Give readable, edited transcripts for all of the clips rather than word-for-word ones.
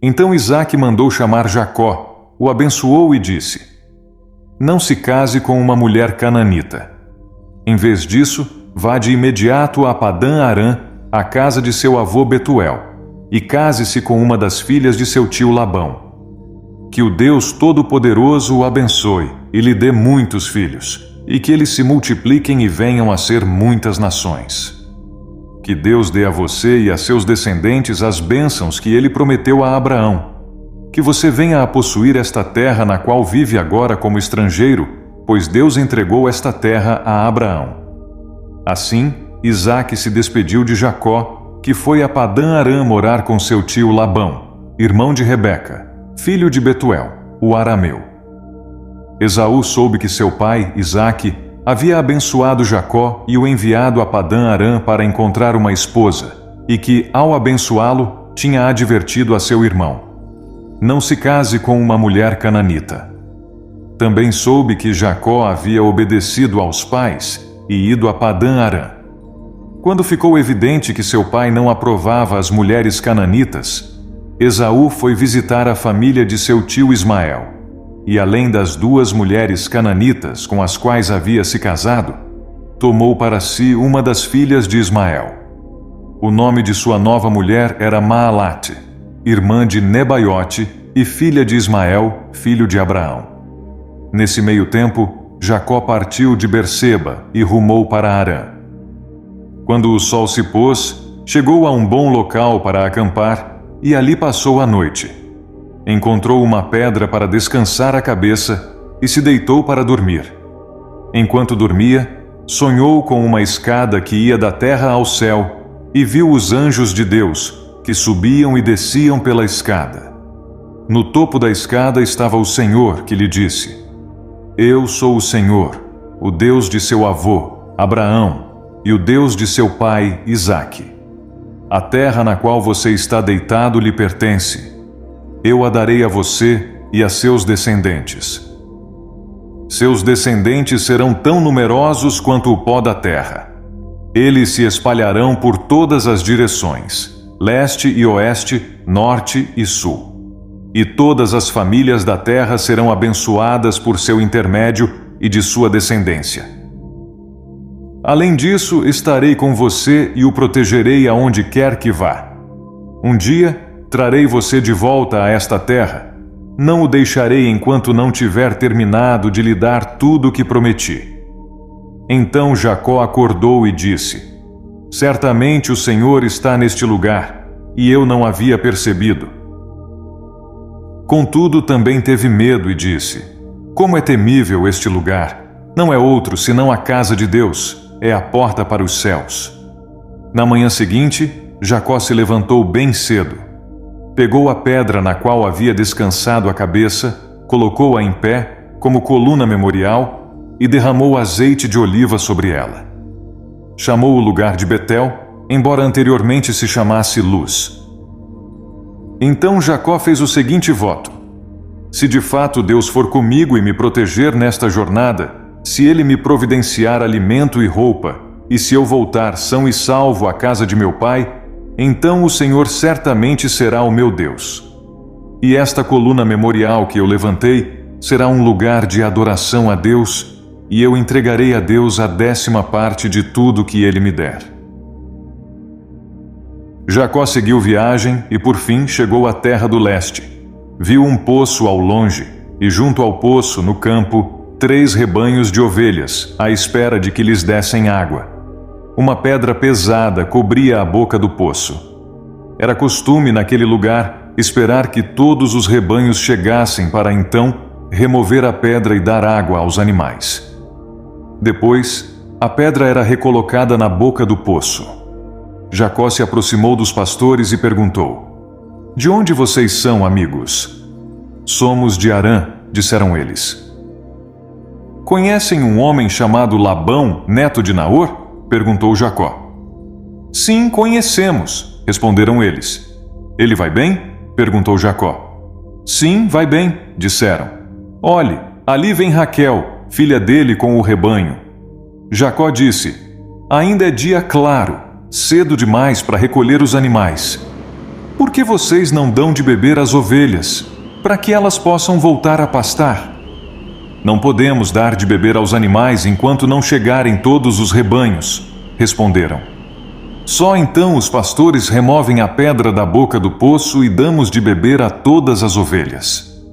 Então Isaque mandou chamar Jacó, o abençoou e disse: Não se case com uma mulher cananita. Em vez disso, vá de imediato a Padã-Arã, à casa de seu avô Betuel, e case-se com uma das filhas de seu tio Labão. Que o Deus Todo-Poderoso o abençoe e lhe dê muitos filhos, e que eles se multipliquem e venham a ser muitas nações. Que Deus dê a você e a seus descendentes as bênçãos que ele prometeu a Abraão. Que você venha a possuir esta terra na qual vive agora como estrangeiro, pois Deus entregou esta terra a Abraão. Assim, Isaque se despediu de Jacó, que foi a Padã-Arã morar com seu tio Labão, irmão de Rebeca, filho de Betuel, o arameu. Esaú soube que seu pai, Isaque, havia abençoado Jacó e o enviado a Padã-Arã para encontrar uma esposa, e que, ao abençoá-lo, tinha advertido a seu irmão: Não se case com uma mulher cananita. Também soube que Jacó havia obedecido aos pais e ido a Padã-Arã. Quando ficou evidente que seu pai não aprovava as mulheres cananitas, Esaú foi visitar a família de seu tio Ismael. E além das 2 mulheres cananitas com as quais havia se casado, tomou para si uma das filhas de Ismael. O nome de sua nova mulher era Maalate, irmã de Nebaiote e filha de Ismael, filho de Abraão. Nesse meio tempo, Jacó partiu de Berseba e rumou para Harã. Quando o sol se pôs, chegou a um bom local para acampar e ali passou a noite. Encontrou uma pedra para descansar a cabeça e se deitou para dormir. Enquanto dormia, sonhou com uma escada que ia da terra ao céu e viu os anjos de Deus que subiam e desciam pela escada. No topo da escada estava o Senhor, que lhe disse: Eu sou o Senhor, o Deus de seu avô, Abraão, e o Deus de seu pai, Isaque. A terra na qual você está deitado lhe pertence. Eu a darei a você e a seus descendentes. Seus descendentes serão tão numerosos quanto o pó da terra. Eles se espalharão por todas as direções, leste e oeste, norte e sul. E todas as famílias da terra serão abençoadas por seu intermédio e de sua descendência. Além disso, estarei com você e o protegerei aonde quer que vá. Um dia, trarei você de volta a esta terra. Não o deixarei enquanto não tiver terminado de lhe dar tudo o que prometi. Então Jacó acordou e disse: Certamente o Senhor está neste lugar, e eu não havia percebido. Contudo, também teve medo e disse: Como é temível este lugar! Não é outro senão a casa de Deus, é a porta para os céus. Na manhã seguinte, Jacó se levantou bem cedo. Pegou a pedra na qual havia descansado a cabeça, colocou-a em pé, como coluna memorial, e derramou azeite de oliva sobre ela. Chamou o lugar de Betel, embora anteriormente se chamasse Luz. Então Jacó fez o seguinte voto: Se de fato Deus for comigo e me proteger nesta jornada, se Ele me providenciar alimento e roupa, e se eu voltar são e salvo à casa de meu pai, então o Senhor certamente será o meu Deus. E esta coluna memorial que eu levantei será um lugar de adoração a Deus, e eu entregarei a Deus a 10ª parte de tudo que Ele me der. Jacó seguiu viagem e por fim chegou à terra do leste. Viu um poço ao longe, e junto ao poço, no campo, 3 rebanhos de ovelhas, à espera de que lhes dessem água. Uma pedra pesada cobria a boca do poço. Era costume naquele lugar esperar que todos os rebanhos chegassem para então remover a pedra e dar água aos animais. Depois, a pedra era recolocada na boca do poço. Jacó se aproximou dos pastores e perguntou: De onde vocês são, amigos? Somos de Harã, disseram eles. Conhecem um homem chamado Labão, neto de Naor? Perguntou Jacó. Sim, conhecemos, responderam eles. Ele vai bem? Perguntou Jacó. Sim, vai bem, disseram. Olhe, ali vem Raquel, filha dele com o rebanho. Jacó disse: Ainda é dia claro, cedo demais para recolher os animais. Por que vocês não dão de beber às ovelhas, para que elas possam voltar a pastar? Não podemos dar de beber aos animais enquanto não chegarem todos os rebanhos, responderam. Só então os pastores removem a pedra da boca do poço e damos de beber a todas as ovelhas.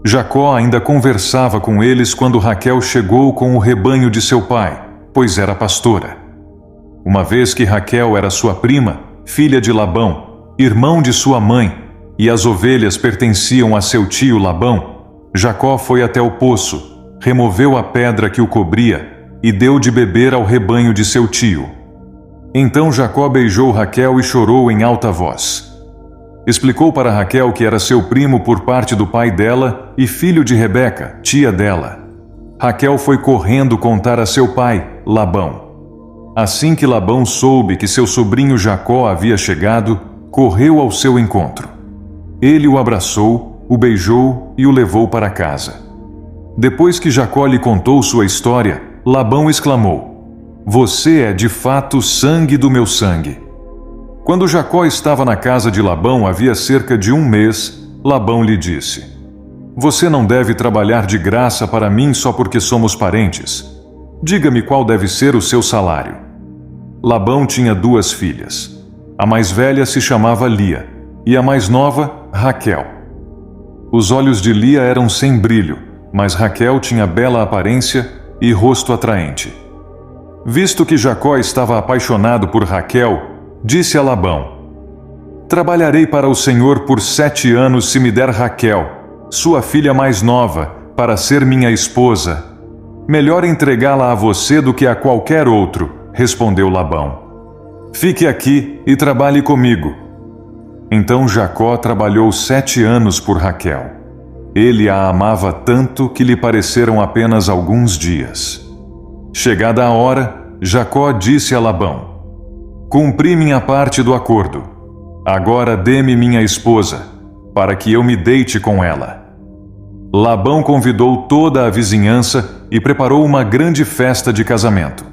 Jacó ainda conversava com eles quando Raquel chegou com o rebanho de seu pai, pois era pastora. Uma vez que Raquel era sua prima, filha de Labão, irmão de sua mãe, e as ovelhas pertenciam a seu tio Labão, Jacó foi até o poço, removeu a pedra que o cobria e deu de beber ao rebanho de seu tio. Então Jacó beijou Raquel e chorou em alta voz. Explicou para Raquel que era seu primo por parte do pai dela e filho de Rebeca, tia dela. Raquel foi correndo contar a seu pai, Labão. Assim que Labão soube que seu sobrinho Jacó havia chegado, correu ao seu encontro. Ele o abraçou, o beijou e o levou para casa. Depois que Jacó lhe contou sua história, Labão exclamou: "Você é de fato sangue do meu sangue." Quando Jacó estava na casa de Labão havia cerca de 1 mês, Labão lhe disse: "Você não deve trabalhar de graça para mim só porque somos parentes. Diga-me qual deve ser o seu salário." Labão tinha 2 filhas. A mais velha se chamava Lia, e a mais nova, Raquel. Os olhos de Lia eram sem brilho, mas Raquel tinha bela aparência e rosto atraente. Visto que Jacó estava apaixonado por Raquel, disse a Labão: "Trabalharei para o Senhor por 7 anos se me der Raquel, sua filha mais nova, para ser minha esposa. Melhor entregá-la a você do que a qualquer outro", respondeu Labão. "Fique aqui e trabalhe comigo." Então Jacó trabalhou 7 anos por Raquel. Ele a amava tanto que lhe pareceram apenas alguns dias. Chegada a hora, Jacó disse a Labão: "Cumpri minha parte do acordo. Agora dê-me minha esposa, para que eu me deite com ela." Labão convidou toda a vizinhança e preparou uma grande festa de casamento.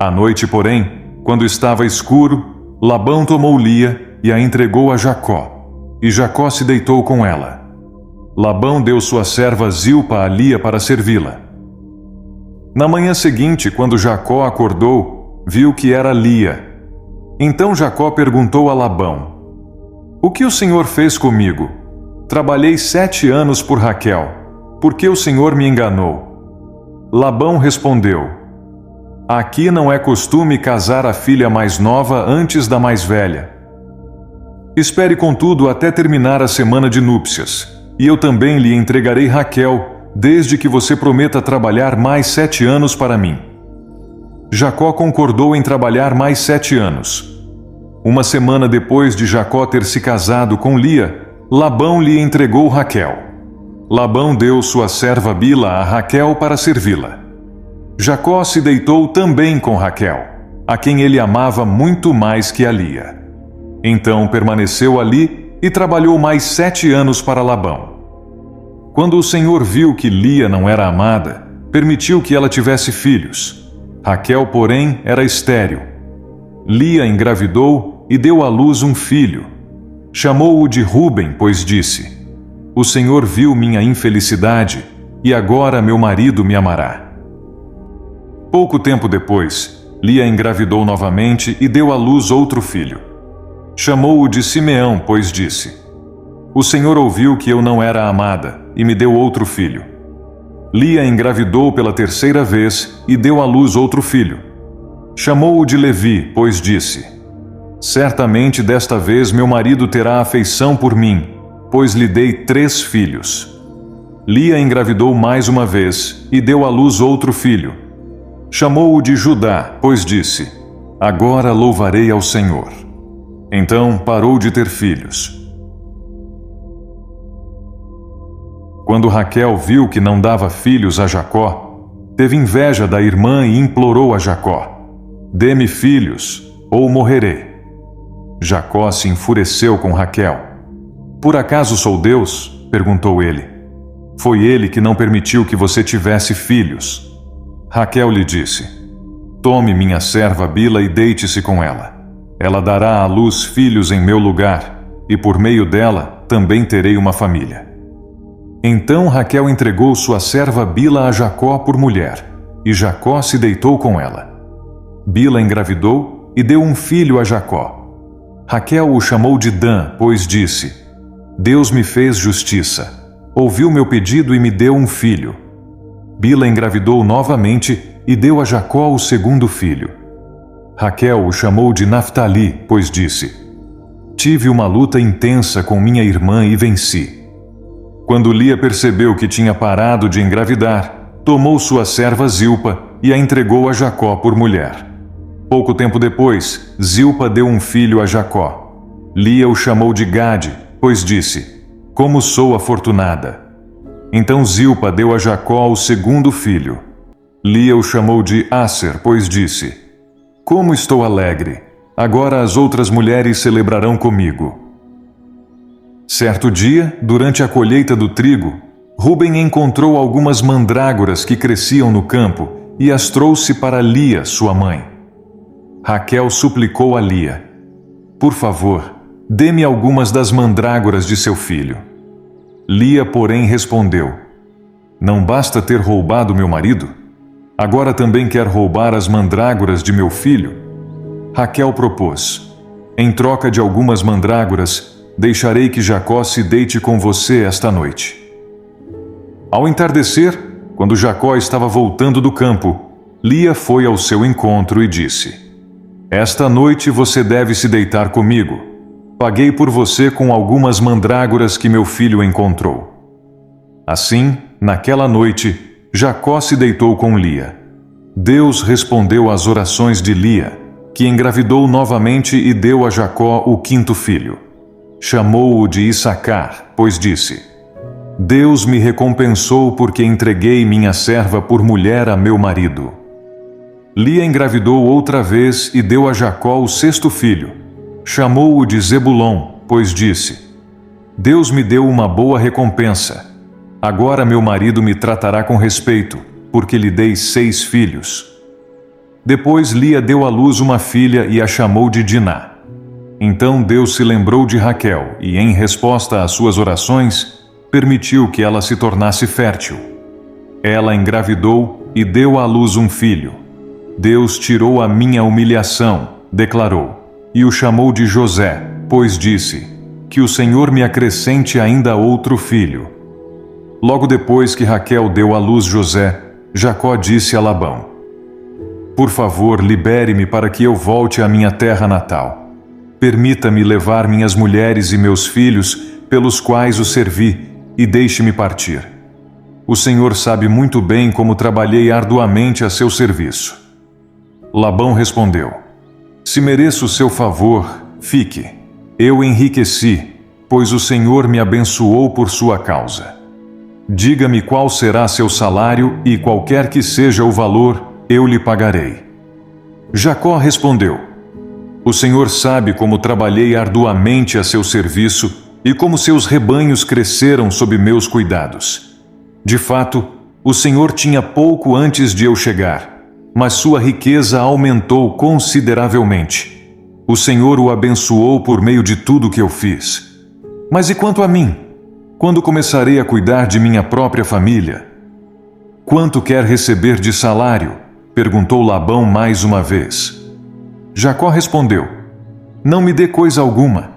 À noite, porém, quando estava escuro, Labão tomou Lia e a entregou a Jacó, e Jacó se deitou com ela. Labão deu sua serva Zilpa a Lia para servi-la. Na manhã seguinte, quando Jacó acordou, viu que era Lia. Então Jacó perguntou a Labão: "O que o Senhor fez comigo? Trabalhei 7 anos por Raquel. Por que o Senhor me enganou?" Labão respondeu: "Aqui não é costume casar a filha mais nova antes da mais velha. Espere, contudo, até terminar a semana de núpcias, e eu também lhe entregarei Raquel, desde que você prometa trabalhar mais 7 anos para mim." Jacó concordou em trabalhar mais 7 anos. Uma semana depois de Jacó ter se casado com Lia, Labão lhe entregou Raquel. Labão deu sua serva Bila a Raquel para servi-la. Jacó se deitou também com Raquel, a quem ele amava muito mais que a Lia. Então permaneceu ali e trabalhou mais 7 anos para Labão. Quando o Senhor viu que Lia não era amada, permitiu que ela tivesse filhos. Raquel, porém, era estéril. Lia engravidou e deu à luz um filho. Chamou-o de Ruben, pois disse: "O Senhor viu minha infelicidade, e agora meu marido me amará." Pouco tempo depois, Lia engravidou novamente e deu à luz outro filho. Chamou-o de Simeão, pois disse: "O Senhor ouviu que eu não era amada e me deu outro filho." Lia engravidou pela 3ª vez e deu à luz outro filho. Chamou-o de Levi, pois disse: "Certamente desta vez meu marido terá afeição por mim, pois lhe dei 3 filhos." Lia engravidou mais uma vez e deu à luz outro filho. Chamou-o de Judá, pois disse: "Agora louvarei ao Senhor." Então parou de ter filhos. Quando Raquel viu que não dava filhos a Jacó, teve inveja da irmã e implorou a Jacó: "Dê-me filhos, ou morrerei." Jacó se enfureceu com Raquel. "Por acaso sou Deus?" perguntou ele. "Foi ele que não permitiu que você tivesse filhos." Raquel lhe disse: "Tome minha serva Bila e deite-se com ela. Ela dará à luz filhos em meu lugar, e por meio dela também terei uma família. Então Raquel entregou sua serva Bila a Jacó por mulher, e Jacó se deitou com ela. Bila engravidou e deu um filho a Jacó. Raquel o chamou de Dan, pois disse: Deus me fez justiça, ouviu meu pedido e me deu um filho. Bila engravidou novamente e deu a Jacó o segundo filho. Raquel o chamou de Naftali, pois disse: Tive uma luta intensa com minha irmã e venci. Quando Lia percebeu que tinha parado de engravidar, tomou sua serva Zilpa e a entregou a Jacó por mulher. Pouco tempo depois, Zilpa deu um filho a Jacó. Lia o chamou de Gade, pois disse: Como sou afortunada! Então Zilpa deu a Jacó o segundo filho. Lia o chamou de Asser, pois disse: Como estou alegre! Agora as outras mulheres celebrarão comigo. Certo dia, durante a colheita do trigo, Ruben encontrou algumas mandrágoras que cresciam no campo e as trouxe para Lia, sua mãe. Raquel suplicou a Lia: Por favor, dê-me algumas das mandrágoras de seu filho. Lia, porém, respondeu: Não basta ter roubado meu marido? Agora também quer roubar as mandrágoras de meu filho? Raquel propôs: Em troca de algumas mandrágoras, deixarei que Jacó se deite com você esta noite. Ao entardecer, quando Jacó estava voltando do campo, Lia foi ao seu encontro e disse: Esta noite você deve se deitar comigo. Paguei por você com algumas mandrágoras que meu filho encontrou. Assim, naquela noite, Jacó se deitou com Lia. Deus respondeu às orações de Lia, que engravidou novamente e deu a Jacó o quinto filho. Chamou-o de Issacar, pois disse: Deus me recompensou porque entreguei minha serva por mulher a meu marido. Lia engravidou outra vez e deu a Jacó o sexto filho. Chamou-o de Zebulon, pois disse: Deus me deu uma boa recompensa. Agora meu marido me tratará com respeito, porque lhe dei 6 filhos. Depois Lia deu à luz uma filha e a chamou de Diná. Então Deus se lembrou de Raquel e, em resposta às suas orações, permitiu que ela se tornasse fértil. Ela engravidou e deu à luz um filho. Deus tirou a minha humilhação, declarou, e o chamou de José, pois disse: Que o Senhor me acrescente ainda outro filho. Logo depois que Raquel deu à luz José, Jacó disse a Labão: Por favor, libere-me para que eu volte à minha terra natal. Permita-me levar minhas mulheres e meus filhos, pelos quais o servi, e deixe-me partir. O Senhor sabe muito bem como trabalhei arduamente a seu serviço. Labão respondeu: Se mereço o seu favor, fique. Eu enriqueci, pois o Senhor me abençoou por sua causa. Diga-me qual será seu salário e qualquer que seja o valor, eu lhe pagarei. Jacó respondeu: O Senhor sabe como trabalhei arduamente a seu serviço e como seus rebanhos cresceram sob meus cuidados. De fato, o Senhor tinha pouco antes de eu chegar, mas sua riqueza aumentou consideravelmente. O Senhor o abençoou por meio de tudo que eu fiz. Mas e quanto a mim? Quando começarei a cuidar de minha própria família? Quanto quer receber de salário? Perguntou Labão mais uma vez. Jacó respondeu: Não me dê coisa alguma.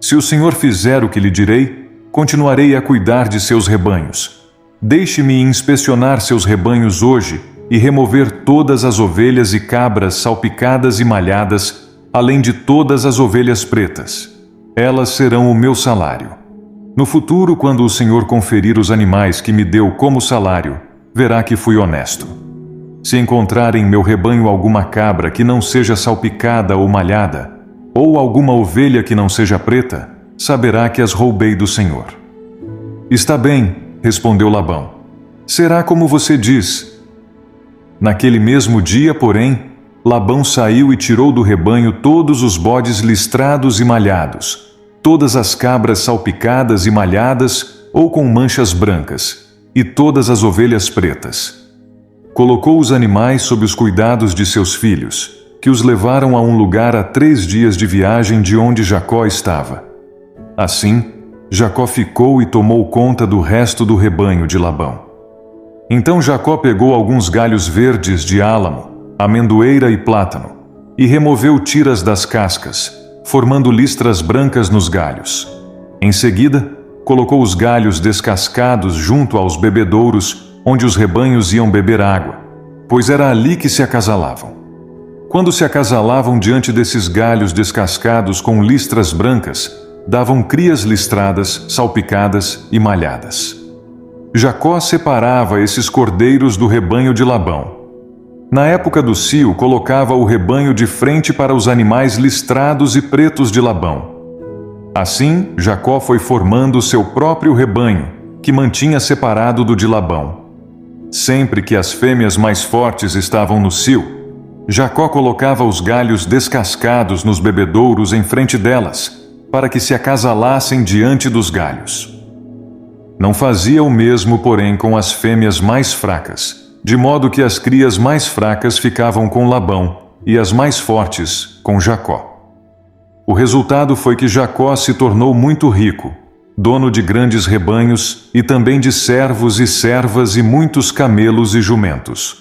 Se o Senhor fizer o que lhe direi, continuarei a cuidar de seus rebanhos. Deixe-me inspecionar seus rebanhos hoje e remover todas as ovelhas e cabras salpicadas e malhadas, além de todas as ovelhas pretas. Elas serão o meu salário. No futuro, quando o Senhor conferir os animais que me deu como salário, verá que fui honesto. Se encontrar em meu rebanho alguma cabra que não seja salpicada ou malhada, ou alguma ovelha que não seja preta, saberá que as roubei do Senhor. Está bem, respondeu Labão. Será como você diz. Naquele mesmo dia, porém, Labão saiu e tirou do rebanho todos os bodes listrados e malhados, todas as cabras salpicadas e malhadas ou com manchas brancas, e todas as ovelhas pretas. Colocou os animais sob os cuidados de seus filhos, que os levaram a um lugar a 3 dias de viagem de onde Jacó estava. Assim, Jacó ficou e tomou conta do resto do rebanho de Labão. Então Jacó pegou alguns galhos verdes de álamo, amendoeira e plátano, e removeu tiras das cascas, formando listras brancas nos galhos. Em seguida, colocou os galhos descascados junto aos bebedouros, onde os rebanhos iam beber água, pois era ali que se acasalavam. Quando se acasalavam diante desses galhos descascados com listras brancas, davam crias listradas, salpicadas e malhadas. Jacó separava esses cordeiros do rebanho de Labão. Na época do cio, colocava o rebanho de frente para os animais listrados e pretos de Labão. Assim, Jacó foi formando seu próprio rebanho, que mantinha separado do de Labão. Sempre que as fêmeas mais fortes estavam no cio, Jacó colocava os galhos descascados nos bebedouros em frente delas, para que se acasalassem diante dos galhos. Não fazia o mesmo, porém, com as fêmeas mais fracas, de modo que as crias mais fracas ficavam com Labão e as mais fortes com Jacó. O resultado foi que Jacó se tornou muito rico, dono de grandes rebanhos e também de servos e servas e muitos camelos e jumentos.